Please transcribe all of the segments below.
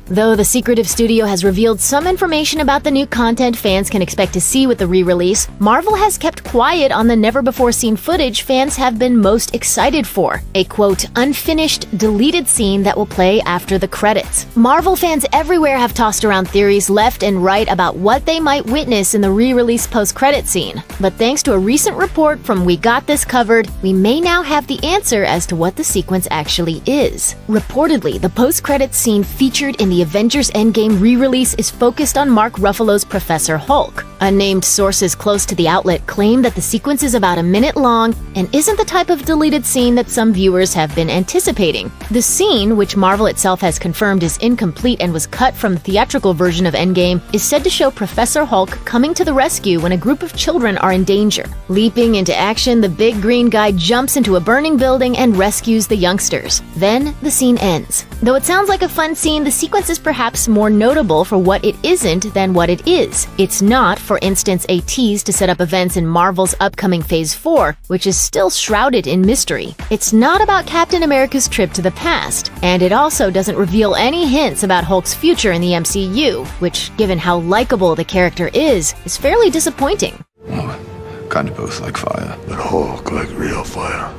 Though the secretive studio has revealed some information about the new content fans can expect to see with the re-release, Marvel has kept quiet on the never-before-seen footage fans have been most excited for, a quote, unfinished, deleted scene that will play after the credits. Marvel fans everywhere have tossed around theories left and right about what they might witness in the re-release post-credit scene, but thanks to a recent report from We Got This Covered, we may now have the answer as to what the sequence actually is. Reportedly, the post-credits scene featured in the Avengers Endgame re-release is focused on Mark Ruffalo's Professor Hulk. Unnamed sources close to the outlet claim that the sequence is about a minute long and isn't the type of deleted scene that some viewers have been anticipating. The scene, which Marvel itself has confirmed is incomplete and was cut from the theatrical version of Endgame, is said to show Professor Hulk coming to the rescue when a group of children are in danger. Leaping into action, the big green guy jumps into a burning building and rescues the youngsters. Then, the scene ends. Though it sounds like a fun scene, the sequence is perhaps more notable for what it isn't than what it is. It's not, for instance, a tease to set up events in Marvel's upcoming Phase 4, which is still shrouded in mystery. It's not about Captain America's trip to the past, and it also doesn't reveal any hints about Hulk's future in the MCU, which, given how likable the character is fairly disappointing. Well, kind of both like fire. But Hulk like real fire.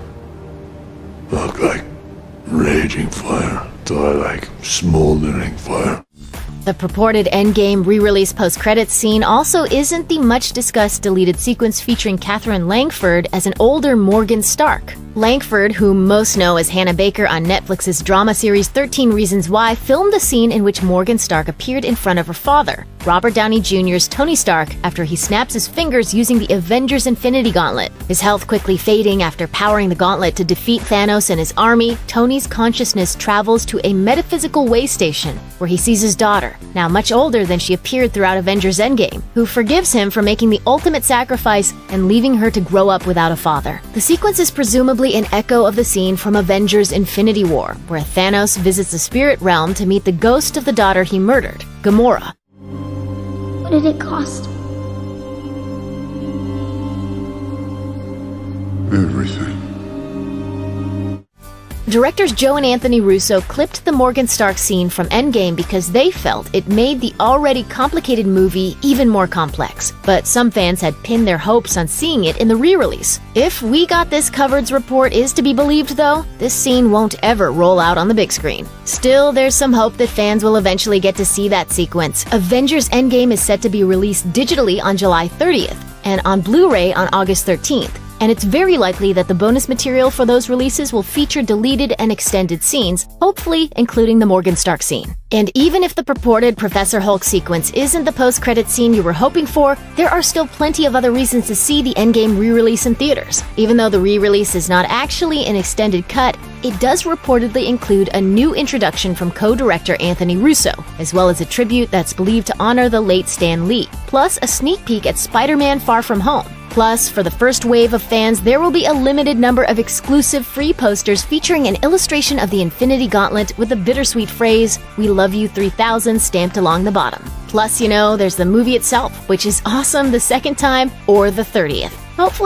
Hulk like raging fire. Thor like smoldering fire. The purported Endgame re-release post-credits scene also isn't the much-discussed deleted sequence featuring Catherine Langford as an older Morgan Stark. Langford, whom most know as Hannah Baker on Netflix's drama series 13 Reasons Why, filmed the scene in which Morgan Stark appeared in front of her father, Robert Downey Jr.'s Tony Stark, after he snaps his fingers using the Avengers Infinity Gauntlet. His health quickly fading after powering the gauntlet to defeat Thanos and his army, Tony's consciousness travels to a metaphysical way station, where he sees his daughter, now much older than she appeared throughout Avengers Endgame, who forgives him for making the ultimate sacrifice and leaving her to grow up without a father. The sequence is presumably an echo of the scene from Avengers Infinity War, where Thanos visits the spirit realm to meet the ghost of the daughter he murdered, Gamora. What did it cost? Everything. Directors Joe and Anthony Russo clipped the Morgan Stark scene from Endgame because they felt it made the already complicated movie even more complex. But some fans had pinned their hopes on seeing it in the re-release. If We Got This Covered's report is to be believed, though, this scene won't ever roll out on the big screen. Still, there's some hope that fans will eventually get to see that sequence. Avengers Endgame is set to be released digitally on July 30th and on Blu-ray on August 13th. And it's very likely that the bonus material for those releases will feature deleted and extended scenes, hopefully including the Morgan Stark scene. And even if the purported Professor Hulk sequence isn't the post-credit scene you were hoping for, there are still plenty of other reasons to see the Endgame re-release in theaters. Even though the re-release is not actually an extended cut, it does reportedly include a new introduction from co-director Anthony Russo, as well as a tribute that's believed to honor the late Stan Lee, plus a sneak peek at Spider-Man Far From Home. Plus, for the first wave of fans, there will be a limited number of exclusive free posters featuring an illustration of the Infinity Gauntlet with the bittersweet phrase, "We love you 3000" stamped along the bottom. Plus, there's the movie itself, which is awesome the second time or the 30th. Hopefully